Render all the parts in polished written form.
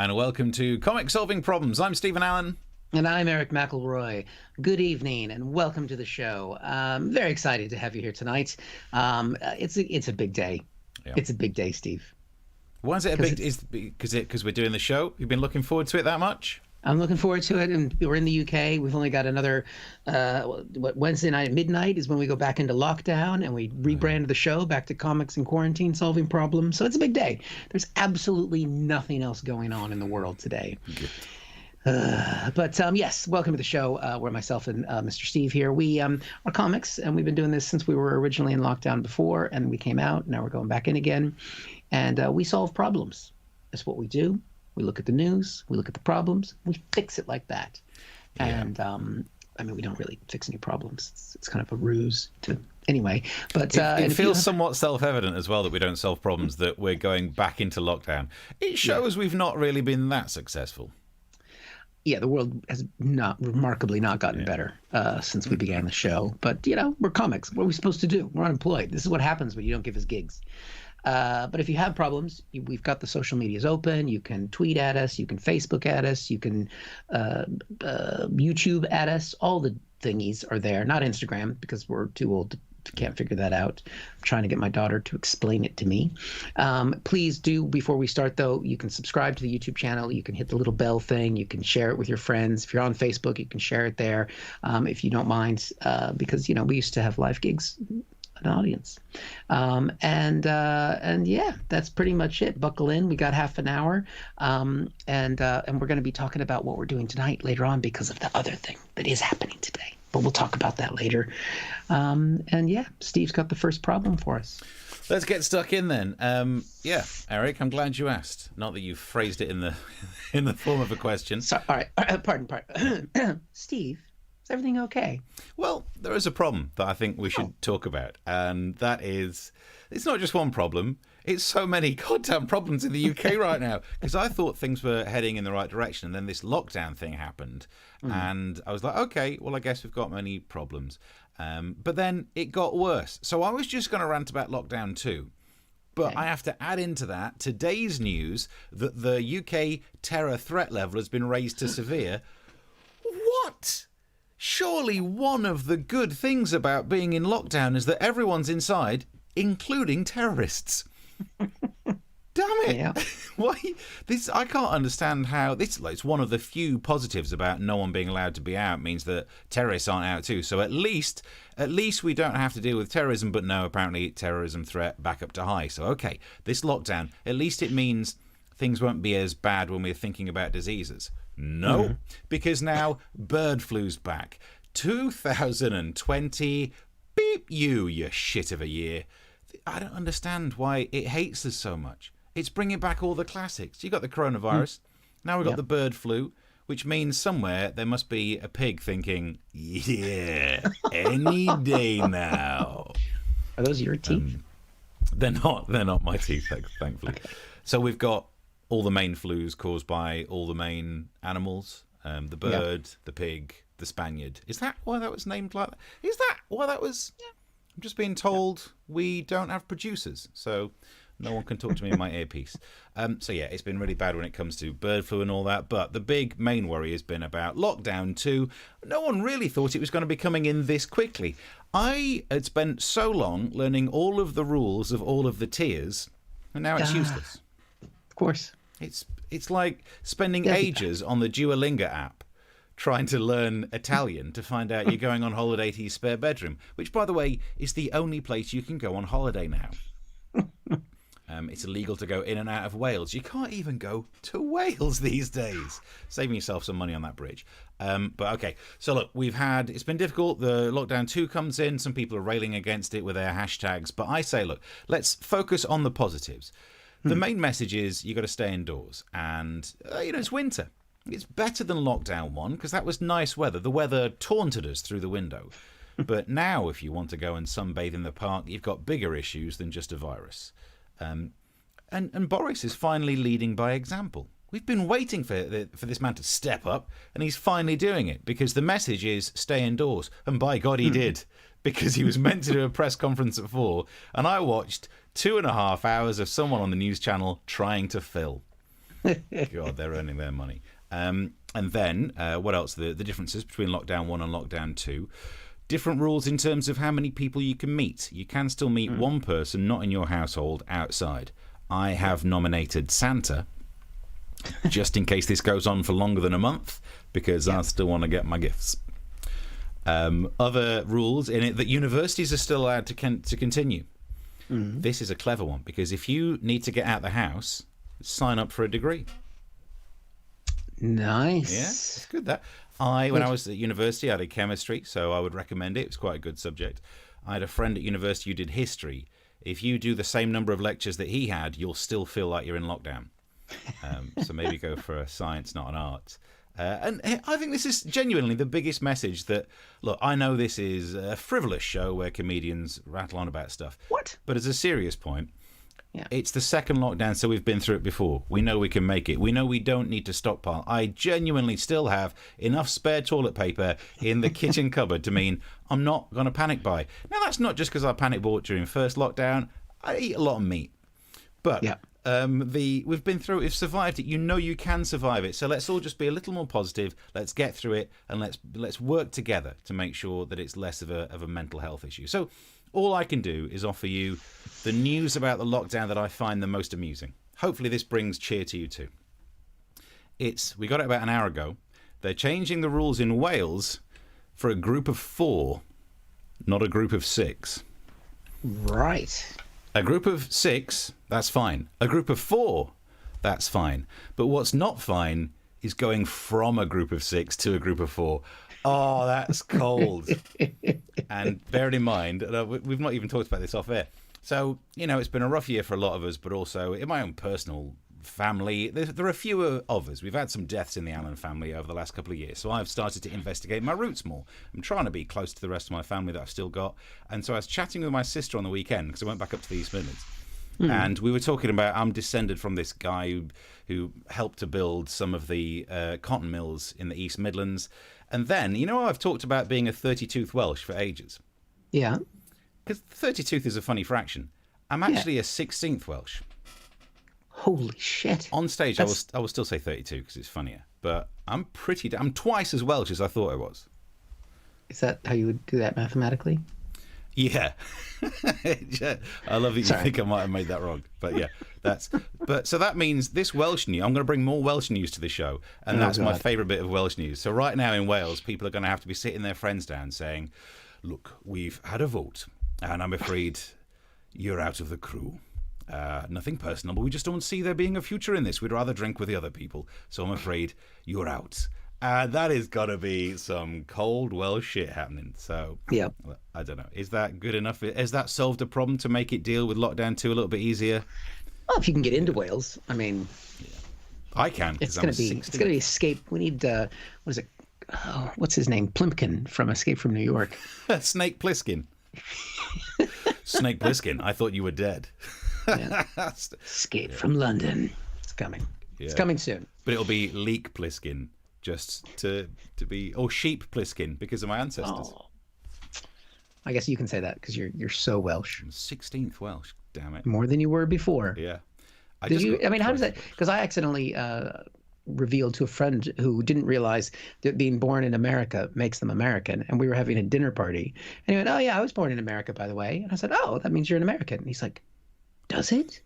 and welcome to Comic Solving Problems. I'm Stephen Allen. And I'm Eric McElroy. Good evening and welcome to the show. Very excited to have you here tonight. It's a big day. Yeah. It's a big day, Steve. Why is it a big? Is because we're doing the show? You've been looking forward to it that much? I'm looking forward to it, and we're in the UK. We've only got another Wednesday night at midnight is when we go back into lockdown, and we rebrand the show back to Comics and Quarantine Solving Problems. So it's a big day. There's absolutely nothing else going on in the world today. Good. But yes, welcome to the show. Where myself and Mr. Steve here. We are comics, and we've been doing this since we were originally in lockdown before, and we came out. Now we're going back in again, and we solve problems. That's what we do. We look at the news, we look at the problems, we fix it like that. Yeah. And I mean, we don't really fix any problems. It's kind of a ruse to anyway. But it feels somewhat self-evident as well that we don't solve problems, that we're going back into lockdown. It shows we've not really been that successful. Yeah, the world has remarkably not gotten better since we began the show. But, you know, we're comics. What are we supposed to do? We're unemployed. This is what happens when you don't give us gigs. But if you have problems, we've got the social medias open. You can tweet at us. You can Facebook at us. You can YouTube at us. All the thingies are there. Not Instagram, because we're too old to can't figure that out. I'm trying to get my daughter to explain it to me. Please do, before we start, though, you can subscribe to the YouTube channel. You can hit the little bell thing. You can share it with your friends. If you're on Facebook, you can share it there if you don't mind, because, you know, we used to have live gigs, an audience. And yeah, that's pretty much it. Buckle in. We got half an hour. And we're going to be talking about what we're doing tonight later on because of the other thing that is happening today. But we'll talk about that later. And yeah, Steve's got the first problem for us. Let's get stuck in then. Yeah, Eric, I'm glad you asked. Not that you phrased it in the form of a question. Sorry, all right, pardon. Steve, is everything okay? Well, there is a problem that I think we should talk about, and that is, it's not just one problem. It's so many goddamn problems in the UK right now, because I thought things were heading in the right direction, and then this lockdown thing happened, and I was like, okay, well, I guess we've got many problems. But then it got worse. So I was just going to rant about lockdown too, but I have to add into that today's news that the UK terror threat level has been raised to severe. What? Surely one of the good things about being in lockdown is that everyone's inside, including terrorists. Damn it! Yeah. Why this? I can't understand how this. It's one of the few positives about no one being allowed to be out, means that terrorists aren't out too. So at least we don't have to deal with terrorism. But no, apparently terrorism threat back up to high. So okay, this lockdown, at least it means things won't be as bad when we're thinking about diseases. No, because now bird flu's back. 2020, beep you shit of a year. I don't understand why it hates us so much. It's bringing back all the classics. You got the coronavirus. Now we've got the bird flu, which means somewhere there must be a pig thinking, yeah, any day now. Are those your teeth? They're not my teeth, thankfully. Okay. So we've got all the main flus caused by all the main animals. The bird, the pig, the Spaniard. Is that why that was named like that? Is that why that was... Yeah. I'm just being told we don't have producers, so no one can talk to me in my earpiece. So yeah, it's been really bad when it comes to bird flu and all that, but the big main worry has been about lockdown 2. No one really thought it was going to be coming in this quickly. I had spent so long learning all of the rules of all of the tiers, and now it's useless. Of course. It's like spending ages on the Duolingo app trying to learn Italian to find out you're going on holiday to your spare bedroom, which, by the way, is the only place you can go on holiday now. It's illegal to go in and out of Wales. You can't even go to Wales these days. Saving yourself some money on that bridge. But okay, so look, it's been difficult. The lockdown 2 comes in. Some people are railing against it with their hashtags. But I say, look, let's focus on the positives. The main message is you got to stay indoors. And, it's winter. It's better than lockdown 1 because that was nice weather. The weather taunted us through the window. But now if you want to go and sunbathe in the park, you've got bigger issues than just a virus. And Boris is finally leading by example. We've been waiting for this man to step up, and he's finally doing it because the message is stay indoors. And by God, he did, because he was meant to do a press conference at 4, and I watched 2.5 hours of someone on the news channel trying to fill. God, they're earning their money. And then, what else? The differences between lockdown 1 and lockdown 2. Different rules in terms of how many people you can meet. You can still meet one person, not in your household, outside. I have nominated Santa, just in case this goes on for longer than a month, because I still want to get my gifts. Other rules in it that universities are still allowed to continue. This is a clever one, because if you need to get out the house, sign up for a degree. Nice. Yeah, it's good that. When I was at university, I did chemistry, so I would recommend it. It's quite a good subject. I had a friend at university who did history. If you do the same number of lectures that he had, you'll still feel like you're in lockdown. So maybe go for a science, not an art. And I think this is genuinely the biggest message that, look, I know this is a frivolous show where comedians rattle on about stuff. What? But as a serious point, it's the second lockdown, so we've been through it before. We know we can make it. We know we don't need to stockpile. I genuinely still have enough spare toilet paper in the kitchen cupboard to mean I'm not going to panic buy. Now, that's not just because I panic bought during first lockdown. I eat a lot of meat. But we've been through it. We've survived it. You know you can survive it. So let's all just be a little more positive. Let's get through it, and let's work together to make sure that it's less of a mental health issue. So all I can do is offer you the news about the lockdown that I find the most amusing. Hopefully this brings cheer to you too. We got it about an hour ago. They're changing the rules in Wales for a group of 4, not a group of 6. Right. A group of 6, that's fine. A group of 4, that's fine. But what's not fine is going from a group of 6 to a group of 4. Oh, that's cold. And bearing in mind, we've not even talked about this off air. So, it's been a rough year for a lot of us, but also in my own personal family, there are fewer of us. We've had some deaths in the Allen family over the last couple of years. So I've started to investigate my roots more. I'm trying to be close to the rest of my family that I've still got. And so I was chatting with my sister on the weekend, because I went back up to the East Midlands. And we were talking about, I'm descended from this guy who helped to build some of the cotton mills in the East Midlands. And then, I've talked about being a 30-tooth Welsh for ages. Yeah. Because 30-tooth is a funny fraction. I'm actually a 16th Welsh. Holy shit. On stage, I will still say 32 because it's funnier. But I'm twice as Welsh as I thought I was. Is that how you would do that mathematically? Yeah. Yeah. I love that you think I might have made that wrong. But yeah, so that means this Welsh news, I'm going to bring more Welsh news to the show. And that's my favourite bit of Welsh news. So right now in Wales, people are going to have to be sitting their friends down saying, look, we've had a vote and I'm afraid you're out of the crew. Nothing personal, but we just don't see there being a future in this. We'd rather drink with the other people. So I'm afraid you're out. That is got to be some cold Welsh shit happening. So, I don't know. Is that good enough? Has that solved a problem to make it deal with lockdown 2 a little bit easier? Well, if you can get into Wales, I mean... I can. It's going to be Escape. We need, what is it? Oh, what's his name? Plimpkin from Escape from New York. Snake Plissken. Snake Plissken, I thought you were dead. Escape from London. It's coming. Yeah. It's coming soon. But it'll be Leek Plissken. Just to be, or Sheep Plissken, because of my ancestors. Oh. I guess you can say that because you're so Welsh. I'm 16th Welsh, damn it. More than you were before. Yeah. How does that? Because I accidentally revealed to a friend who didn't realize that being born in America makes them American, and we were having a dinner party, and he went, "Oh yeah, I was born in America, by the way." And I said, "Oh, that means you're an American." And he's like, "Does it?"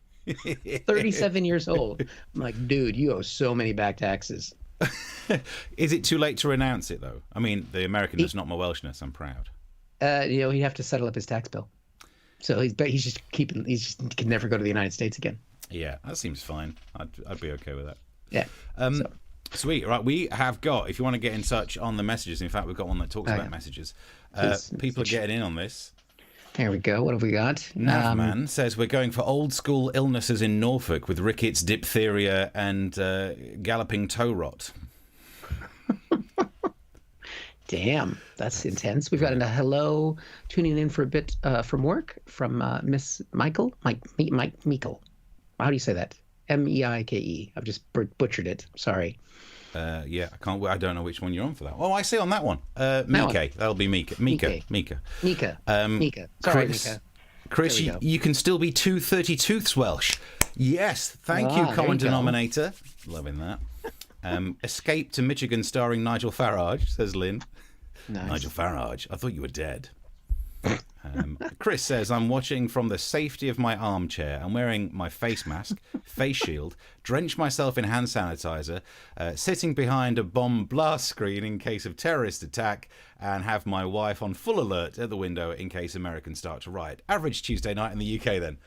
37 years old. I'm like, dude, you owe so many back taxes. Is it too late to renounce it though? I mean, the American is not my Welshness. I'm proud. He'd have to settle up his tax bill. So he can never go to the United States again. Yeah, that seems fine. I'd be okay with that. Yeah. Sweet. Right, we have got. If you want to get in touch on the messages, in fact, we've got one that talks about messages. People are getting in on this. There we go. What have we got? Navman says we're going for old school illnesses in Norfolk with rickets, diphtheria, and galloping toe rot. Damn, that's intense. We've got a hello tuning in for a bit from work from Miss Michael. Meikle. How do you say that? Meike. I've just butchered it. Sorry. Yeah, I don't know which one you're on for that. Oh, I see on that one. Mika. That'll be Mika. Mika. Sorry, Chris, Mika. Chris, you can still be 2 30-tooths Welsh. Yes, thank you, there common you go. denominator. Loving that. Escape to Michigan starring Nigel Farage, says Lynn. Nice. Nigel Farage, I thought you were dead. Chris says, I'm watching from the safety of my armchair. I'm wearing my face mask, face shield, drench myself in hand sanitizer, sitting behind a bomb blast screen in case of terrorist attack, and have my wife on full alert at the window in case Americans start to riot. Average Tuesday night in the UK then.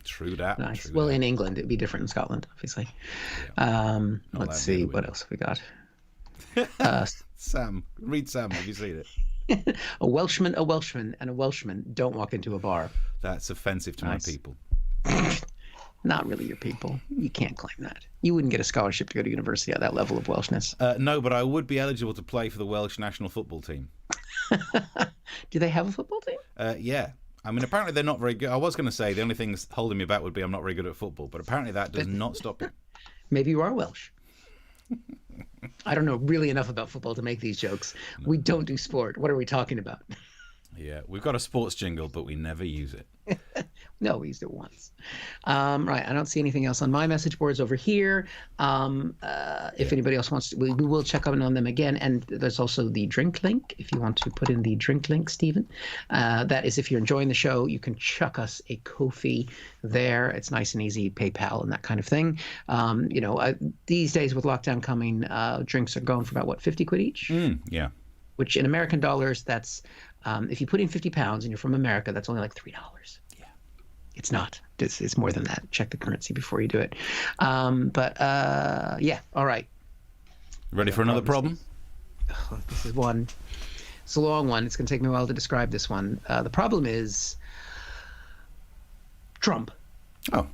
True that. Nice. True Well, that. in England, it'd be different in Scotland, obviously. Let's see, what else have we got? Sam. Read Sam. Have you seen it? A Welshman, and a Welshman don't walk into a bar. That's offensive to Nice. my people. Not really your people. You can't claim that. You wouldn't get a scholarship to go to university at that level of Welshness. No, but I would be eligible to play for the Welsh national football team. Do they have a football team? Yeah. I mean, apparently they're not very good. I was going to say the only thing that's holding me back would be I'm not very good at football, but apparently that does not stop me. Maybe you are Welsh. I don't know really enough about football to make these jokes. No. We don't do sport. What are we talking about? Yeah, we've got a sports jingle, but we never use it. No, we used it once. Right, I don't see anything else on my message boards over here. If anybody else wants to, we will check on them again. And there's also the drink link, if you want to put in the drink link, Stephen. That is, if you're enjoying the show, you can chuck us a Ko-fi there. It's nice and easy, PayPal and that kind of thing. These days with lockdown coming, drinks are going for about, what, 50 quid each? Yeah. Which in American dollars, that's, if you put in 50 pounds and you're from America, that's only like $3. It's not. It's more than that. Check the currency before you do it. Yeah. All right. Ready for another problem? Oh, this is one. It's a long one. It's going to take me a while to describe this one. The problem is Trump. Oh.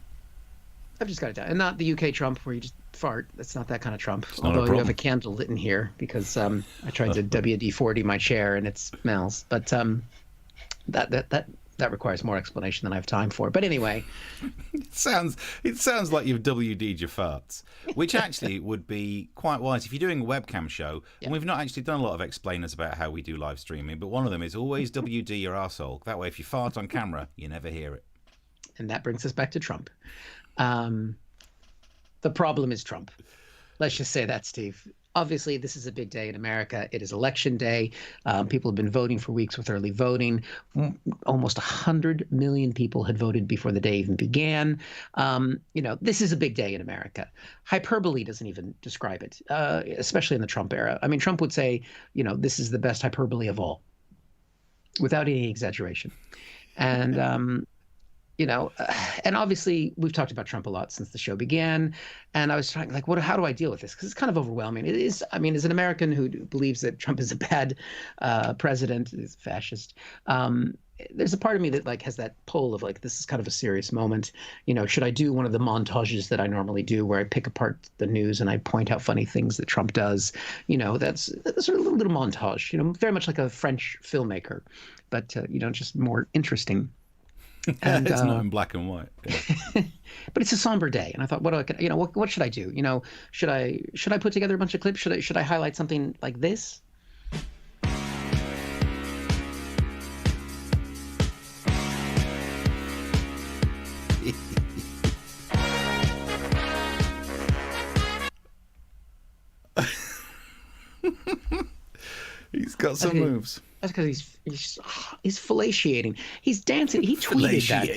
I've just got it down. And not the UK Trump where you just fart. That's not that kind of Trump. It's Although you have a candle lit in here because I tried to WD-40 my chair and it smells. But that requires more explanation than I have time for. But anyway, it sounds like you've WD'd your farts, which actually would be quite wise if you're doing a webcam show. Yeah. And we've not actually done a lot of explainers about how we do live streaming, but one of them is always WD your arsehole. That way, if you fart on camera, you never hear it. And that brings us back to Trump. The problem is Trump. Let's just say that, Steve. Obviously, this is a big day in America. It is election day. People have been voting for weeks with early voting. Almost 100 million people had voted before the day even began. This is a big day in America. Hyperbole doesn't even describe it, especially in the Trump era. I mean, Trump would say, this is the best hyperbole of all, without any exaggeration. And and obviously we've talked about Trump a lot since the show began. And I was trying, how do I deal with this? Because it's kind of overwhelming. It is. I mean, as an American who believes that Trump is a bad president, is fascist, there's a part of me that has that pull of this is kind of a serious moment. Should I do one of the montages that I normally do where I pick apart the news and I point out funny things that Trump does? That's sort of a little montage, very much like a French filmmaker, but, just more interesting. And it's not in black and white. Yeah. But it's a somber day, and I thought, what should I do? Should I put together a bunch of clips? Should I highlight something like this? He's got some moves. That's because he's fellatiating. He's dancing. He tweeted that.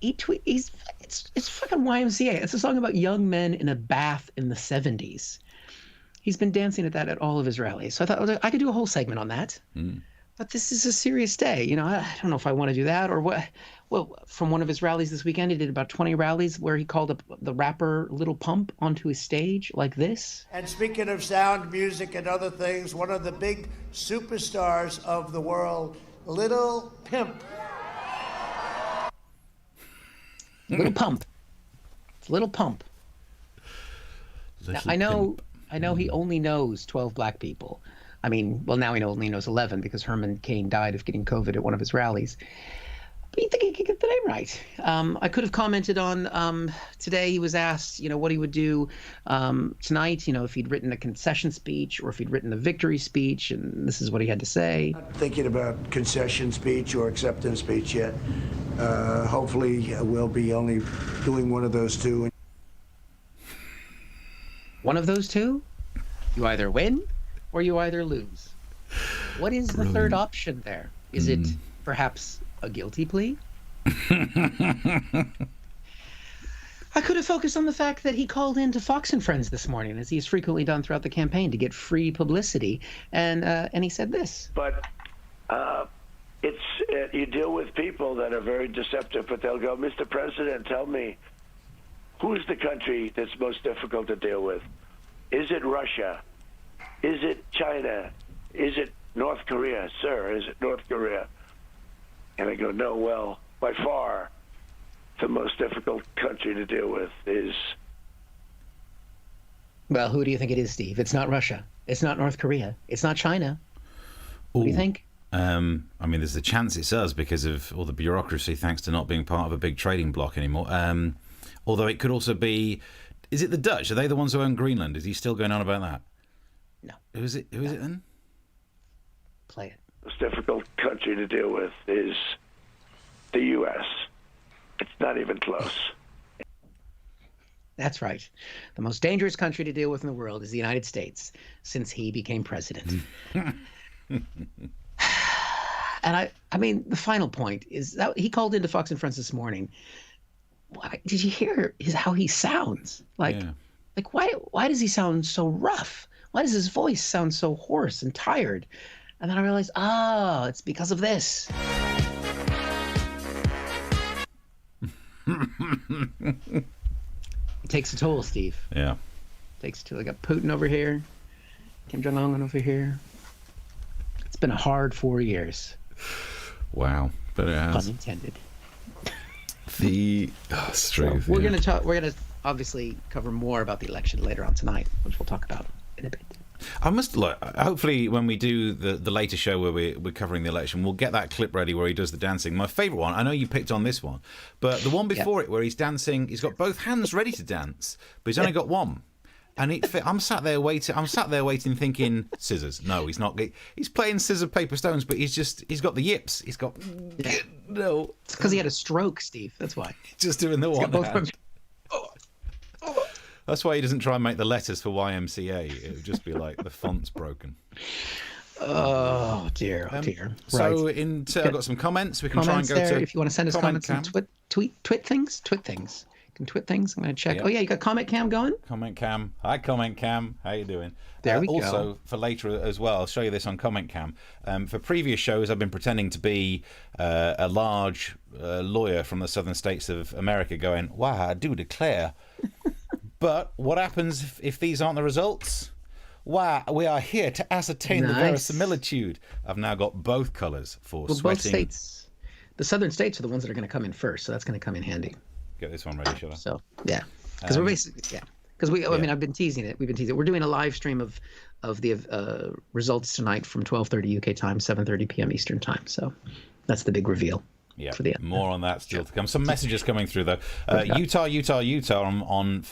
It's fucking YMCA. It's a song about young men in a bath in the 70s. He's been dancing at that at all of his rallies. So I thought I could do a whole segment on that. But this is a serious day. I don't know if I want to do that or what. Well, from one of his rallies this weekend, he did about 20 rallies where he called up the rapper Little Pump onto his stage like this. And speaking of sound, music, and other things, one of the big superstars of the world, Little Pimp. Little Pump. It's Little Pump. Now, I know he only knows 12 black people. I mean, well, now he only knows 11 because Herman Cain died of getting COVID at one of his rallies. But you think he could get the name right. I could have commented on today he was asked, what he would do tonight, if he'd written a concession speech or if he'd written a victory speech, and this is what he had to say. Not thinking about concession speech or acceptance speech yet. Hopefully, we'll be only doing one of those two. One of those two? You either win or you either lose. What is the third option there? Is it perhaps a guilty plea? I could have focused on the fact that he called in to Fox and Friends this morning, as he's frequently done throughout the campaign, to get free publicity, and he said this. But you deal with people that are very deceptive, but they'll go, Mr. President, tell me, who's the country that's most difficult to deal with? Is it Russia? Is it China? Is it North Korea? Sir, is it North Korea? And I go, no, well, by far, the most difficult country to deal with is... Well, who do you think it is, Steve? It's not Russia. It's not North Korea. It's not China. What do you think? I mean, there's a chance it's us because of all the bureaucracy, thanks to not being part of a big trading bloc anymore. Although it could also be... Is it the Dutch? Are they the ones who own Greenland? Is he still going on about that? No. Who is it then? Play it. The most difficult country to deal with is the U.S. It's not even close. That's right. The most dangerous country to deal with in the world is the United States since he became president. And I mean, the final point is that he called into Fox and Friends this morning. Did you hear how he sounds? Like why does he sound so rough? Why does his voice sound so hoarse and tired? And then I realized, it's because of this. It takes a toll, Steve. Yeah. It takes a toll. I got Putin over here, Kim Jong-un over here. It's been a hard 4 years. Wow. But it has. Pun intended. It's true. So we're gonna obviously cover more about the election later on tonight, which we'll talk about in a bit. I must hopefully when we do the later show where we're covering the election, we'll get that clip ready where he does the dancing. My favourite one, I know you picked on this one, but the one before it where he's dancing, he's got both hands ready to dance, but he's only got one. And I'm sat there waiting, thinking scissors. No, he's not. He's playing scissors, paper, stones, but he's got the yips. He's got no. It's because he had a stroke, Steve. That's why. Just doing the one hand. That's why he doesn't try and make the letters for YMCA. It would just be like the font's broken. Oh dear, oh dear. So I've got some comments. We can try and go there, to. If you want to send us comments, and tweet things. You can tweet things. I'm going to check. Yep. Oh yeah, you got Comment Cam going? Comment Cam. Hi, Comment Cam. How you doing? There we go. Also, for later as well, I'll show you this on Comment Cam. For previous shows, I've been pretending to be a large lawyer from the southern states of America going, wow, I do declare. But what happens if these aren't the results? Wow, we are here to ascertain the verisimilitude. I've now got both colours for sweating. Both states. The southern states are the ones that are going to come in first, so that's going to come in handy. Get this one ready, shall I? So yeah, because we're basically I mean, I've been teasing it. We've been teasing it. We're doing a live stream of the results tonight from 12:30 UK time, 7:30 p.m. Eastern time. So that's the big reveal. Yeah, for the more on that still to come. Some messages coming through though. Utah on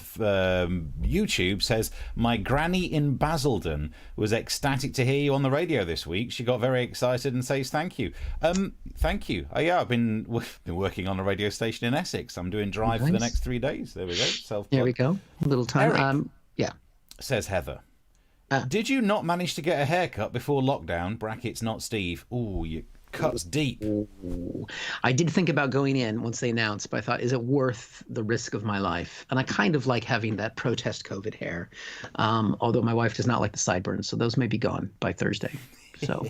YouTube says, my granny in Basildon was ecstatic to hear you on the radio this week. She got very excited and says thank you. Thank you. I've been working on a radio station in Essex. I'm doing Drive for the next 3 days. There we go. There we go. A little time. Eric, says Heather. Did you not manage to get a haircut before lockdown? Brackets not Steve. Ooh, you cuts deep. I did think about going in once they announced, but I thought, is it worth the risk of my life? And I kind of like having that protest COVID hair, although my wife does not like the sideburns, so those may be gone by Thursday. So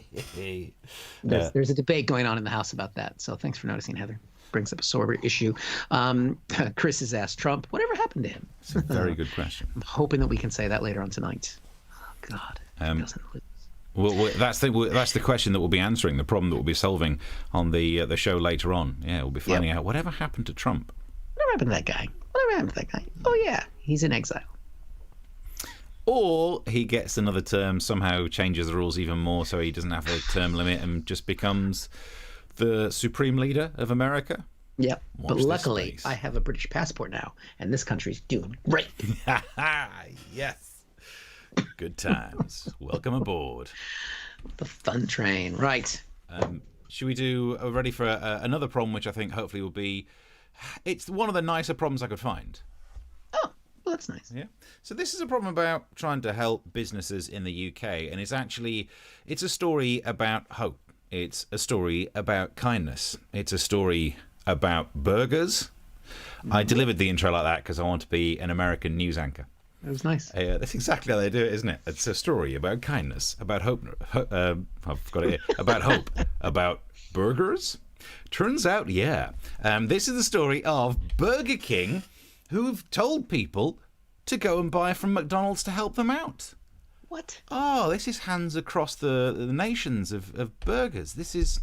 there's a debate going on in the house about that. So thanks for noticing, Heather. Brings up a sore issue. Chris has asked Trump, whatever happened to him? It's a very good question. I'm hoping that we can say that later on tonight. Oh, God. Doesn't lose. Well, that's the question that we'll be answering, the problem that we'll be solving on the show later on. Yeah, we'll be finding out whatever happened to Trump. Whatever happened to that guy? Oh, yeah, he's in exile. Or he gets another term, somehow changes the rules even more so he doesn't have a term limit and just becomes the supreme leader of America. Yep, but luckily I have a British passport now, and this country's doing great. Yes. Good times. Welcome aboard. The fun train. Right. Should we do ready for another problem, which I think hopefully will be... It's one of the nicer problems I could find. Oh, well, that's nice. Yeah. So this is a problem about trying to help businesses in the UK, and it's a story about hope. It's a story about kindness. It's a story about burgers. I delivered the intro like that because I want to be an American news anchor. It was nice. That's exactly how they do it, isn't it? It's a story about kindness, about hope. I've got it here. About hope, about burgers. Turns out, yeah. This is the story of Burger King, who've told people to go and buy from McDonald's to help them out. What? Oh, this is hands across the nations of burgers. This is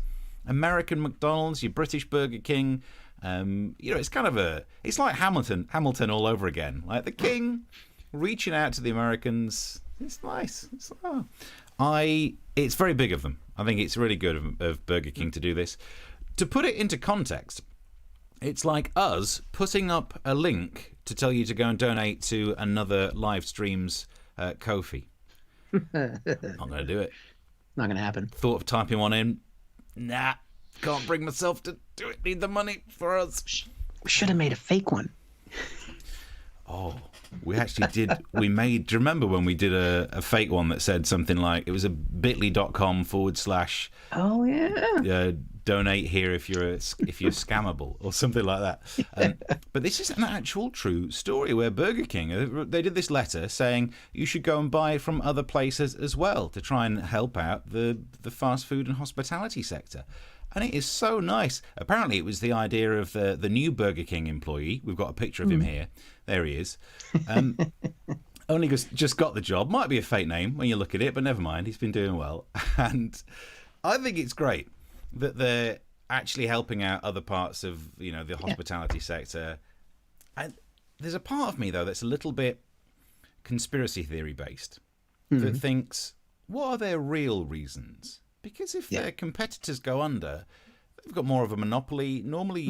American McDonald's, your British Burger King. It's kind of it's like Hamilton all over again. Like the King reaching out to the Americans. It's nice. It's very big of them. I think it's really good of Burger King to do this. To put it into context, it's like us putting up a link to tell you to go and donate to another live stream's Ko-fi. Not going to do it. Not going to happen. Thought of typing one in. Nah, can't bring myself to do it. Need the money for us. We should have made a fake one. Oh, we actually did. Do you remember when we did a fake one that said something like, it was a bit.ly.com / Oh, yeah. Donate here if you're scammable or something like that. But this is an actual true story where Burger King, they did this letter saying you should go and buy from other places as well to try and help out the fast food and hospitality sector. And it is so nice. Apparently it was the idea of the new Burger King employee. We've got a picture of him here. There he is. Only just got the job. Might be a fake name when you look at it, but never mind. He's been doing well. And I think it's great that they're actually helping out other parts of the hospitality sector. And there's a part of me, though, that's a little bit conspiracy theory based, that thinks, what are their real reasons? Because if their competitors go under, they've got more of a monopoly. Normally,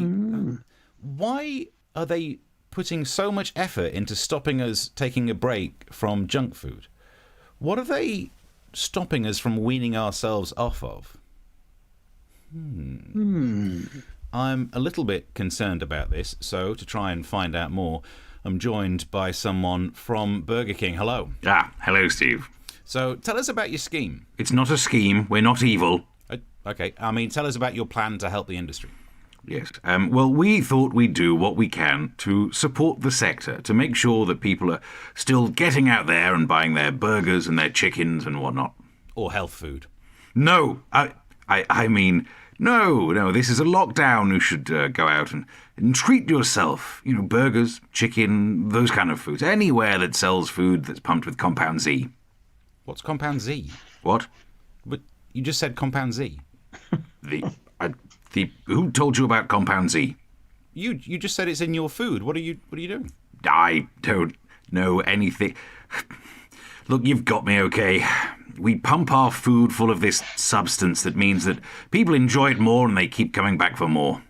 why are they putting so much effort into stopping us taking a break from junk food? What are they stopping us from weaning ourselves off of? I'm a little bit concerned about this, so to try and find out more, I'm joined by someone from Burger King. Hello. Hello, Steve. So tell us about your scheme. It's not a scheme. We're not evil. Okay, tell us about your plan to help the industry. Yes. Well, we thought we'd do what we can to support the sector, to make sure that people are still getting out there and buying their burgers and their chickens and whatnot. Or health food. No, I mean, no, this is a lockdown. You should go out and treat yourself. Burgers, chicken, those kind of foods. Anywhere that sells food that's pumped with Compound Z. What's Compound Z? What? But you just said Compound Z. Who told you about Compound Z? You just said it's in your food. What are you doing? I don't know anything. Look, you've got me, okay? We pump our food full of this substance that means that people enjoy it more and they keep coming back for more.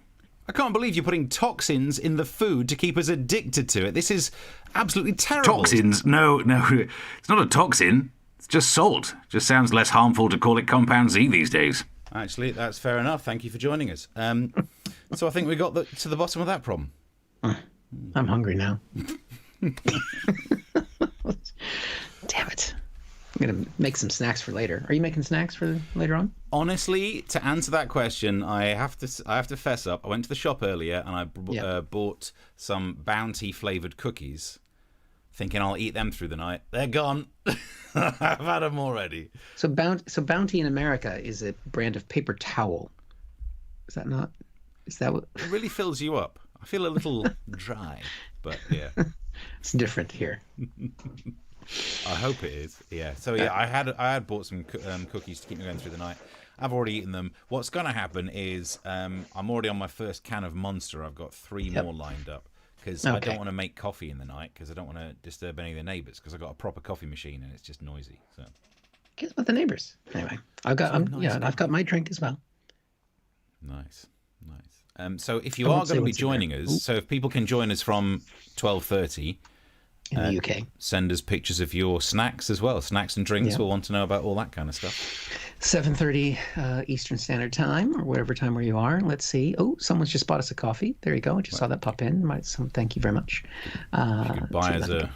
I can't believe you're putting toxins in the food to keep us addicted to it. This is absolutely terrible. Toxins? No, it's not a toxin. It's just salt. Just sounds less harmful to call it Compound Z these days. Actually, that's fair enough. Thank you for joining us. So I think we got to the bottom of that problem. I'm hungry now. Damn it. I'm going to make some snacks for later. Are you making snacks for later on? Honestly, to answer that question, I have to fess up. I went to the shop earlier and I bought some Bounty flavoured cookies, thinking I'll eat them through the night. They're gone. I've had them already. So Bounty in America is a brand of paper towel. Is that not? Is that what? It really fills you up. I feel a little dry, but yeah. It's different here. I hope it is. Yeah. So yeah, I had bought some cookies to keep me going through the night. I've already eaten them. What's going to happen is I'm already on my first can of Monster. I've got 3 more lined up because I don't want to make coffee in the night because I don't want to disturb any of the neighbours because I've got a proper coffee machine and it's just noisy. So. Guess about the neighbours. Anyway, I've got my drink as well. Nice. So if you are going to be joining us, so if people can join us from 12:30, in the UK. Send us pictures of your snacks as well. Snacks and drinks. We'll want to know about all that kind of stuff. 7:30 Eastern Standard Time, or whatever time where you are. Let's see. Oh, someone's just bought us a coffee. There you go. I just saw that pop in. Thank you very much. You could buy us a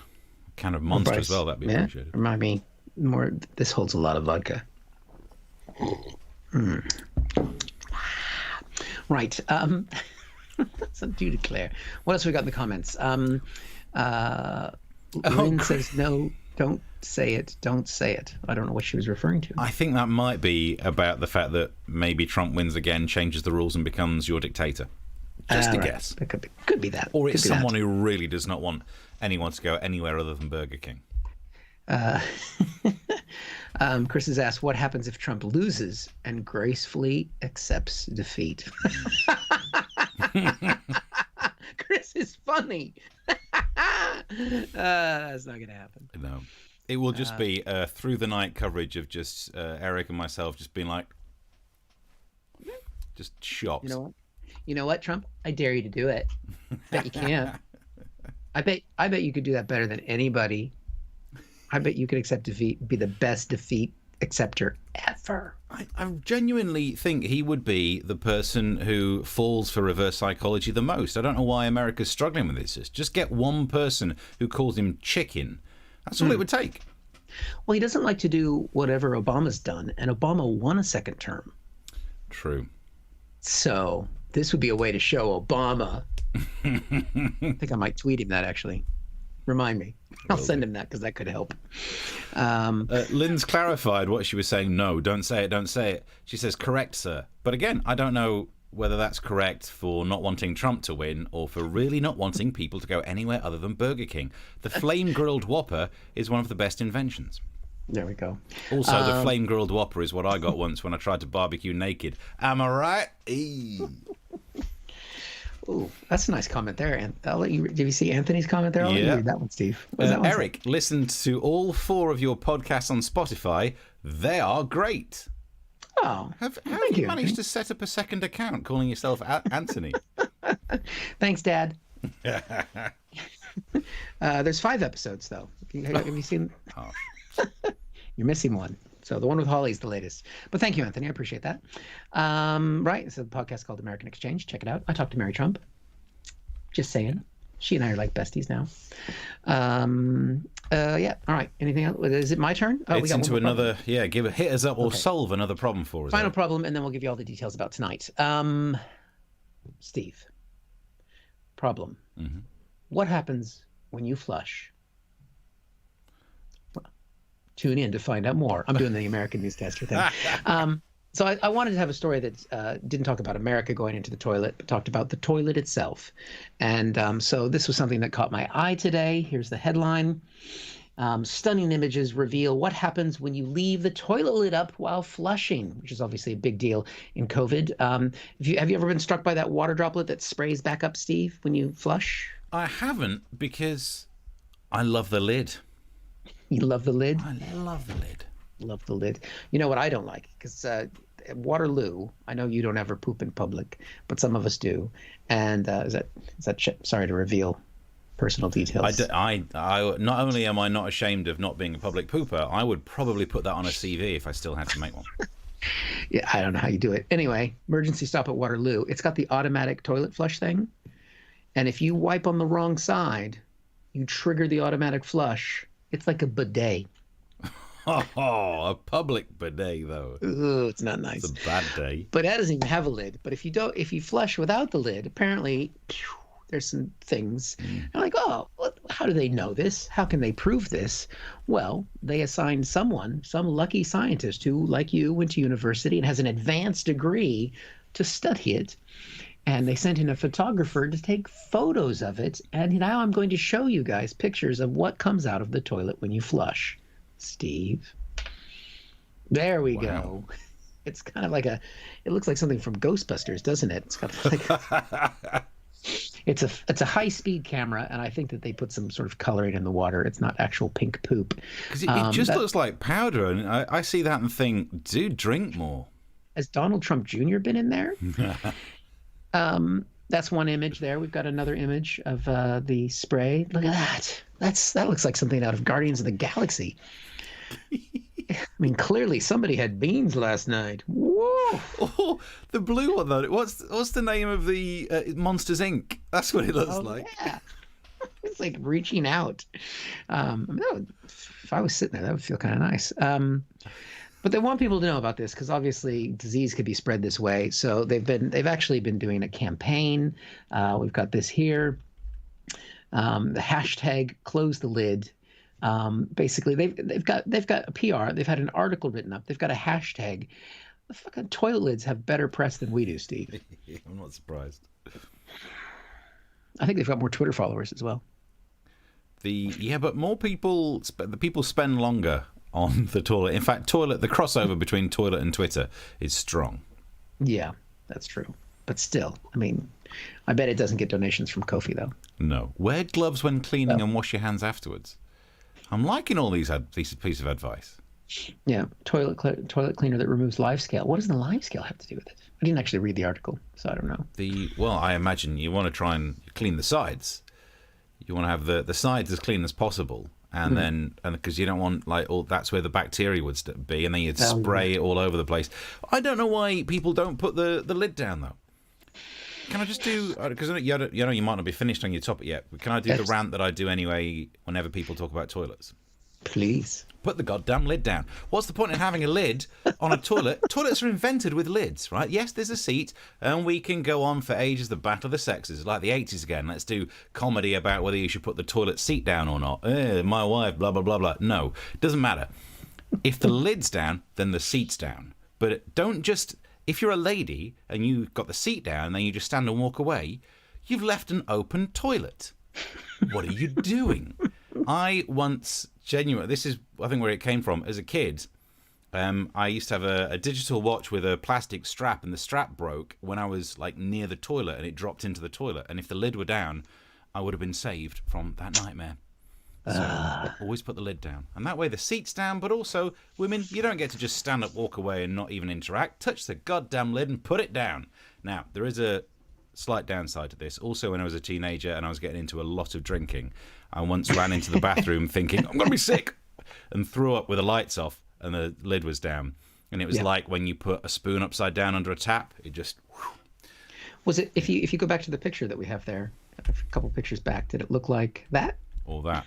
can of Monster as well. That'd be appreciated. Remind me more. This holds a lot of vodka. Right. So do declare. What else we got in the comments? Lynn says no. Don't say it. Don't say it. I don't know what she was referring to. I think that might be about the fact that maybe Trump wins again, changes the rules, and becomes your dictator. Just a guess. It could be that. Or it's someone who really does not want anyone to go anywhere other than Burger King. Chris has asked, what happens if Trump loses and gracefully accepts defeat? Chris is funny. That's not going to happen. No. It will just be through the night coverage of just Eric and myself just being like, just shocked. You know what, Trump? I dare you to do it. Bet you can't. I bet you could do that better than anybody. I bet you could accept defeat, be the best defeat acceptor ever. I genuinely think he would be the person who falls for reverse psychology the most. I don't know why America's struggling with this. Just get one person who calls him chicken. That's all it would take. Well, he doesn't like to do whatever Obama's done, and Obama won a second term. True. So this would be a way to show Obama. I think I might tweet him that, actually. Remind me. I'll send him that because that could help. Lynn's clarified what she was saying. No, don't say it, don't say it. She says, correct, sir. But again, I don't know whether that's correct for not wanting Trump to win or for really not wanting people to go anywhere other than Burger King. The flame-grilled Whopper is one of the best inventions. There we go. Also, the flame-grilled Whopper is what I got once when I tried to barbecue naked. Am I right? Ooh, that's a nice comment there. And I'll let you. Did you see Anthony's comment there? I'll let you read that one, Steve. Eric, listened to all 4 of your podcasts on Spotify. They are great. Oh, how have you managed to set up a second account calling yourself Anthony? Thanks, Dad. There's 5 episodes, though. Have you seen? Oh. You're missing one. So the one with Holly's the latest. But thank you, Anthony. I appreciate that. Right. It's a podcast called American Exchange. Check it out. I talked to Mary Trump. Just saying. She and I are like besties now. Yeah. All right. Anything else? Is it my turn? Oh, it's into another. Yeah. Hit us up or solve another problem for us. Final problem, and then we'll give you all the details about tonight. Steve. Problem. Mm-hmm. What happens when you flush? Tune in to find out more. I'm doing the American newscaster thing. So I wanted to have a story that didn't talk about America going into the toilet, but talked about the toilet itself. And so this was something that caught my eye today. Here's the headline. Stunning images reveal what happens when you leave the toilet lid up while flushing, which is obviously a big deal in COVID. Have you ever been struck by that water droplet that sprays back up, Steve, when you flush? I haven't, because I love the lid. You love the lid? I love the lid. Love the lid. You know what I don't like? Because Waterloo, I know you don't ever poop in public, but some of us do. And is that sorry to reveal personal details? I not only am I not ashamed of not being a public pooper, I would probably put that on a CV if I still had to make one. Yeah, I don't know how you do it. Anyway, emergency stop at Waterloo. It's got the automatic toilet flush thing. And if you wipe on the wrong side, you trigger the automatic flush. It's like a bidet. Oh, a public bidet, though. Ooh, it's not nice. It's a bad day. But that doesn't even have a lid. But if you flush without the lid, apparently there's some things. I'm like, oh, how do they know this? How can they prove this? Well, they assigned some lucky scientist who, like you, went to university and has an advanced degree to study it. And they sent in a photographer to take photos of it. And now I'm going to show you guys pictures of what comes out of the toilet when you flush. Steve. There we go. It's kind of like it looks like something from Ghostbusters, doesn't it? It's got like it's a high-speed camera, and I think that they put some sort of coloring in the water. It's not actual pink poop. Because it just looks like powder, and I see that and think, dude, drink more. Has Donald Trump Jr. been in there? That's one image there. We've got another image of the spray. Look at that. That looks like something out of Guardians of the Galaxy. I mean, clearly somebody had beans last night. Whoa! Oh, the blue one though. What's the name of the Monsters Inc? That's what it looks like. Yeah. It's like reaching out. If I was sitting there, that would feel kind of nice. But they want people to know about this because obviously disease could be spread this way. So they've actually been doing a campaign. We've got this here. The hashtag close the lid. Basically, they've got a PR. They've had an article written up. They've got a hashtag. The fucking toilet lids have better press than we do, Steve. I'm not surprised. I think they've got more Twitter followers as well. But more people. The people spend longer on the toilet. In fact, the crossover between toilet and Twitter is strong. Yeah, that's true. But still, I mean, I bet it doesn't get donations from Kofi though. No. Wear gloves when cleaning and wash your hands afterwards. I'm liking all these pieces of advice. Yeah, toilet cleaner that removes live scale. What does the live scale have to do with it? I didn't actually read the article, so I don't know. I imagine you want to try and clean the sides. You want to have the sides as clean as possible, and then because you don't want that's where the bacteria would be, and then you'd spray it all over the place. I don't know why people don't put the lid down though. Can I just do, because you might not be finished on your topic yet, but can I do the rant that I do anyway whenever people talk about toilets? Please. Put the goddamn lid down. What's the point in having a lid on a toilet? Toilets are invented with lids, right? Yes, there's a seat, and we can go on for ages, the battle of the sexes, like the 80s again. Let's do comedy about whether you should put the toilet seat down or not. My wife, blah, blah, blah, blah. No, it doesn't matter. If the lid's down, then the seat's down. But don't just... If you're a lady and you've got the seat down and then you just stand and walk away, you've left an open toilet. What are you doing? I once genuinely, this is I think where it came from as a kid. I used to have a digital watch with a plastic strap, and the strap broke when I was like near the toilet and it dropped into the toilet. And if the lid were down, I would have been saved from that nightmare. So always put the lid down. And that way the seat's down, but also, women, you don't get to just stand up, walk away and not even interact. Touch the goddamn lid and put it down. Now, there is a slight downside to this. Also, when I was a teenager and I was getting into a lot of drinking, I once ran into the bathroom thinking, I'm going to be sick, and threw up with the lights off and the lid was down. And it was like when you put a spoon upside down under a tap, it just... Whew. Was it, if you go back to the picture that we have there, a couple pictures back, did it look like that? Or that.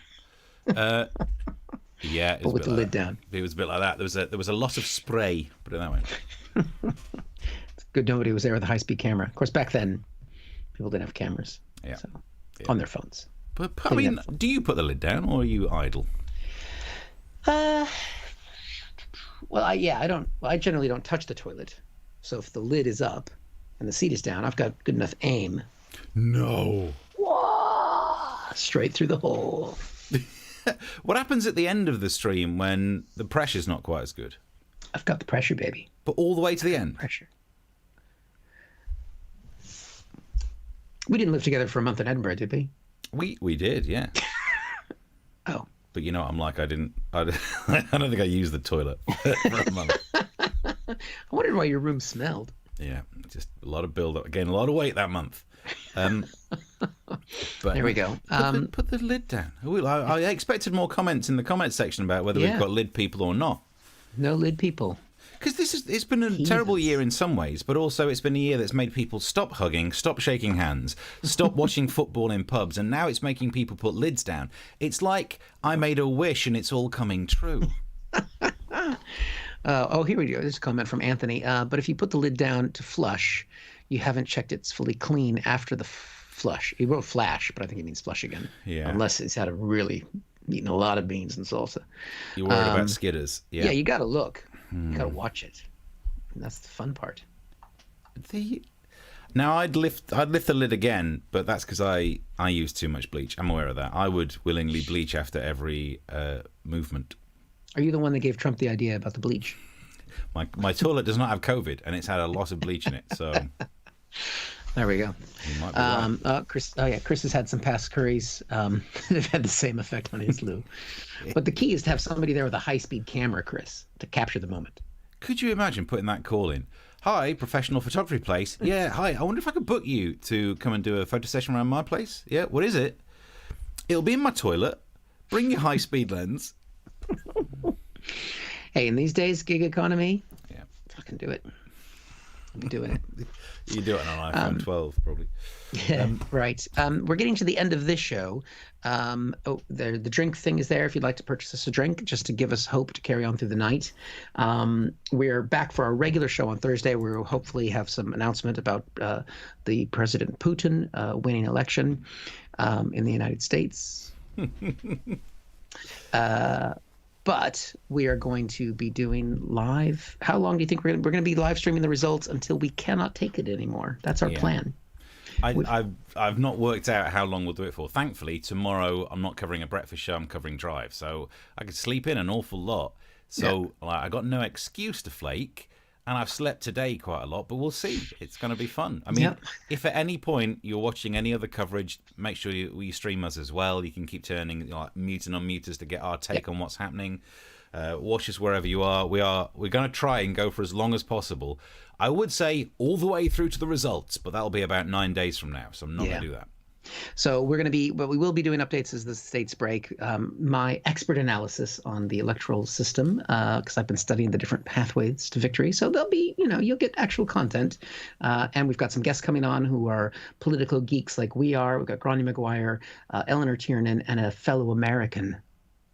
Yeah, it was but with the lid down. It was a bit like that. There was a lot of spray, put it that way. It's good nobody was there with a high-speed camera. Of course, back then, people didn't have cameras. Yeah. So, on their phones. But I mean, do you put the lid down or are you idle? Well, I generally don't touch the toilet. So if the lid is up and the seat is down, I've got good enough aim. No. Whoa! Straight through the hole. What happens at the end of the stream when the pressure's not quite as good? I've got the pressure, baby. But all the way to the end? Pressure. We didn't live together for a month in Edinburgh, did we? We did, yeah. Oh. But you know what I'm like? I don't think I used the toilet for a month. I wondered why your room smelled. Yeah, just a lot of build-up. Again, a lot of weight that month. But there we go. Put the lid down. I expected more comments in the comments section about whether we've got lid people or not. No lid people. Because it's been a terrible year in some ways, but also it's been a year that's made people stop hugging, stop shaking hands, stop watching football in pubs, and now it's making people put lids down. It's like I made a wish and it's all coming true. Here we go. There's a comment from Anthony. But if you put the lid down to flush, you haven't checked it's fully clean after the flush. He wrote flash, but I think he means flush again. Yeah. Unless it's had eaten a lot of beans and salsa. You're worried about skidders. Yeah, you got to look. You got to watch it. And that's the fun part. Now I'd lift the lid again, but that's because I use too much bleach. I'm aware of that. I would willingly bleach after every movement. Are you the one that gave Trump the idea about the bleach? My toilet does not have COVID, and it's had a lot of bleach in it. So there we go. Right. Chris. Oh yeah, Chris has had some past curries. They've had the same effect on his loo. But the key is to have somebody there with a high-speed camera, Chris, to capture the moment. Could you imagine putting that call in? Hi, professional photography place. Yeah, hi. I wonder if I could book you to come and do a photo session around my place. Yeah, what is it? It'll be in my toilet. Bring your high-speed lens. Hey, in these days, gig economy, Yeah. fucking do it. I'll be doing it. You do it on an iPhone 12, probably. Yeah, right. We're getting to the end of this show. The drink thing is there if you'd like to purchase us a drink, just to give us hope to carry on through the night. We're back for our regular show on Thursday. We'll hopefully have some announcement about the President Putin winning election in the United States. But we are going to be doing live. How long do you think we're going to be live streaming the results until we cannot take it anymore? That's our plan. I've not worked out how long we'll do it for. Thankfully, tomorrow I'm not covering a breakfast show. I'm covering Drive, so I could sleep in an awful lot. So I got no excuse to flake, and I've slept today quite a lot. But we'll see. It's going to be fun. I mean, if at any point you're watching any other coverage, make sure you stream us as well. You can keep turning, mute and unmute us to get our take on what's happening. Watch us wherever you are. We're going to try and go for as long as possible. I would say all the way through to the results, but that'll be about 9 days from now, so I'm not going to do that. So we will be doing updates as the states break. My expert analysis on the electoral system, because I've been studying the different pathways to victory. So there'll be, you'll get actual content. And we've got some guests coming on who are political geeks like we are. We've got Grania McGuire, Eleanor Tiernan, and a fellow American,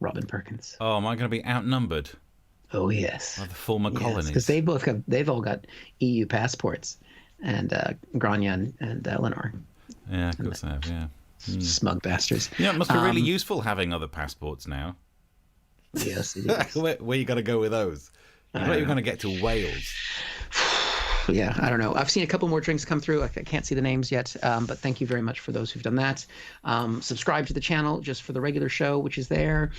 Robin Perkins. Oh, am I going to be outnumbered? Oh yes, the former colonies, because they've all got EU passports, and Grania and Eleanor. Yeah, of course they have. Yeah, smug bastards. Yeah, it must be really useful having other passports now. Yes, it is. Where you got to go with those? You're going to get to Wales. Yeah, I don't know. I've seen a couple more drinks come through. I can't see the names yet, but thank you very much for those who've done that. Subscribe to the channel just for the regular show, which is there.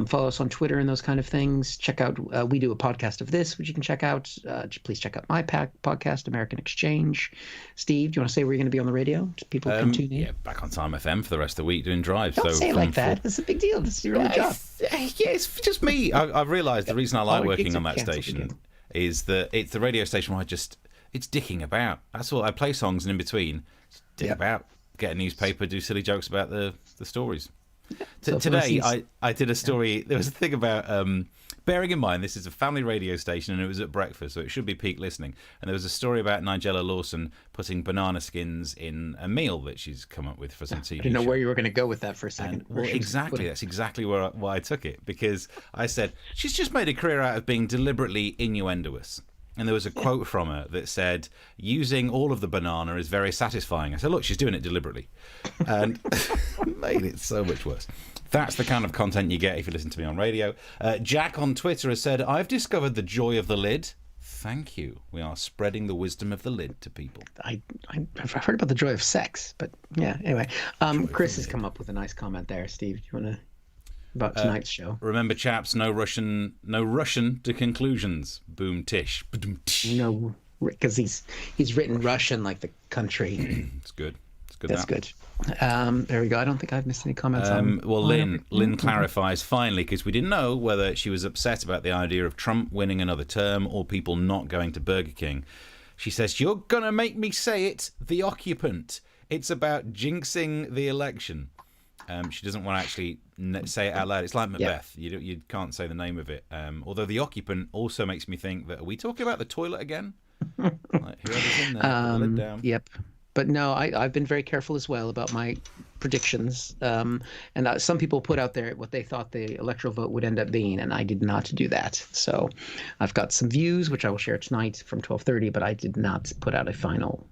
Follow us on Twitter and those kind of things. Check out, we do a podcast of this, which you can check out. Please check out my podcast, American Exchange. Steve, do you want to say where you're going to be on the radio? Just people can tune in. Yeah, back on Time FM for the rest of the week doing Drive. Don't say it like that. It's a big deal. This is your own job. Yeah, it's just me. I've realised the reason I like working on that station is that it's the radio station where it's dicking about. That's all. I play songs and in between, dick about, get a newspaper, do silly jokes about the stories. Today, I did a story. There was a thing about, bearing in mind, this is a family radio station and it was at breakfast, so it should be peak listening. And there was a story about Nigella Lawson putting banana skins in a meal that she's come up with for some TV. I didn't know where you were going to go with that for a second. Well, exactly. That's exactly why I took it. Because I said, she's just made a career out of being deliberately innuendoous. And there was a quote from her that said, using all of the banana is very satisfying. I said, look, she's doing it deliberately. And made it so much worse. That's the kind of content you get if you listen to me on radio. Jack on Twitter has said, I've discovered the joy of the lid. Thank you. We are spreading the wisdom of the lid to people. I've heard about the joy of sex, but yeah, anyway. Chris has come up with a nice comment there. Steve, do you want to... about tonight's show? Remember, chaps, no Russian to conclusions. Boom tish. No, because he's written Russian like the country. It's good. That's good. There we go. I don't think I've missed any comments on. Well, Lynn clarifies finally, because we didn't know whether she was upset about the idea of Trump winning another term or people not going to Burger King. She says, "You're gonna make me say it. The occupant. It's about jinxing the election." She doesn't want to actually say it out loud. It's like Macbeth. Yeah. You can't say the name of it. Although the occupant also makes me think that, are we talking about the toilet again? Like, whoever's in there, put the lid down. Yep. But no, I've been very careful as well about my predictions. And some people put out there what they thought the electoral vote would end up being, and I did not do that. So I've got some views, which I will share tonight from 12:30, but I did not put out a final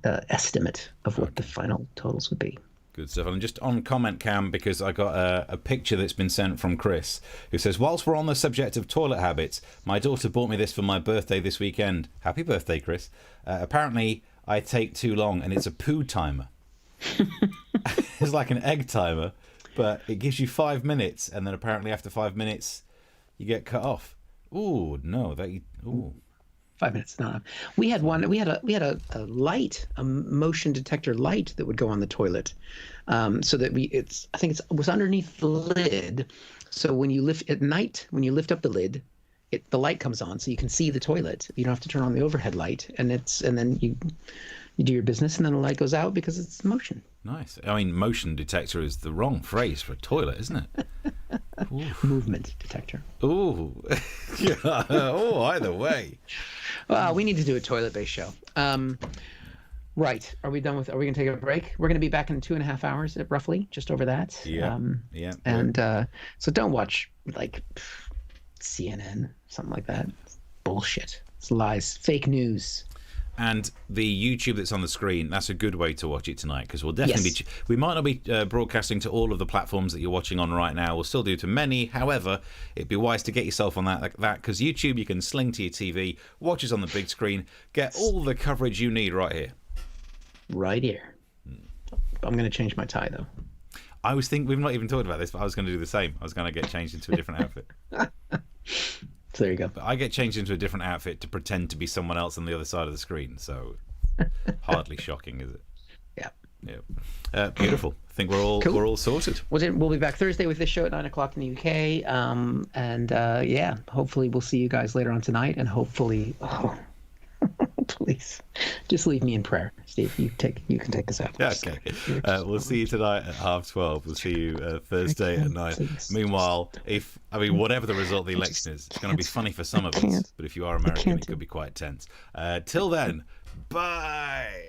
estimate of what the final totals would be. Good stuff. I'm just on comment cam because I got a picture that's been sent from Chris, who says, whilst we're on the subject of toilet habits, my daughter bought me this for my birthday this weekend. Happy birthday, Chris. Apparently, I take too long, and it's a poo timer. It's like an egg timer, but it gives you 5 minutes, and then apparently after 5 minutes, you get cut off. Ooh, no. Ooh. 5 minutes, not enough. We had one. We had a light, a motion detector light that would go on the toilet, so that it was underneath the lid. So when you lift at night, when you lift up the lid, the light comes on, so you can see the toilet. You don't have to turn on the overhead light, and then you do your business, and then the light goes out because it's motion. Nice. I mean, motion detector is the wrong phrase for a toilet, isn't it? Movement detector. Ooh. Yeah. Oh, either way. Well, we need to do a toilet-based show. Right. Are we done with? Are we going to take a break? We're going to be back in 2.5 hours, roughly, just over that. Yeah. Yeah. And so don't watch like CNN, something like that. It's bullshit. It's lies, fake news. And the YouTube that's on the screen, that's a good way to watch it tonight, because we'll definitely Yes. we might not be broadcasting to all of the platforms that you're watching on right now. We'll still do to many. However, it'd be wise to get yourself on that, because YouTube you can sling to your TV, watch us on the big screen, get all the coverage you need right here. Right here. I'm going to change my tie, though. I was thinking, we've not even talked about this, but I was going to do the same. I was going to get changed into a different outfit. So there you go. But I get changed into a different outfit to pretend to be someone else on the other side of the screen. So hardly shocking, is it? Yeah. Yeah. Beautiful. I think we're all sorted. We'll be back Thursday with this show at 9:00 in the UK. Yeah, hopefully we'll see you guys later on tonight. And hopefully, please, just leave me in prayer, Steve. You can take us out. Yeah, okay. We'll see you tonight at 12:30. We'll see you Thursday at 9. Please. Meanwhile, whatever the result of the election is, it's going to be funny for some of us. But if you are American, it could be quite tense. Till then, bye.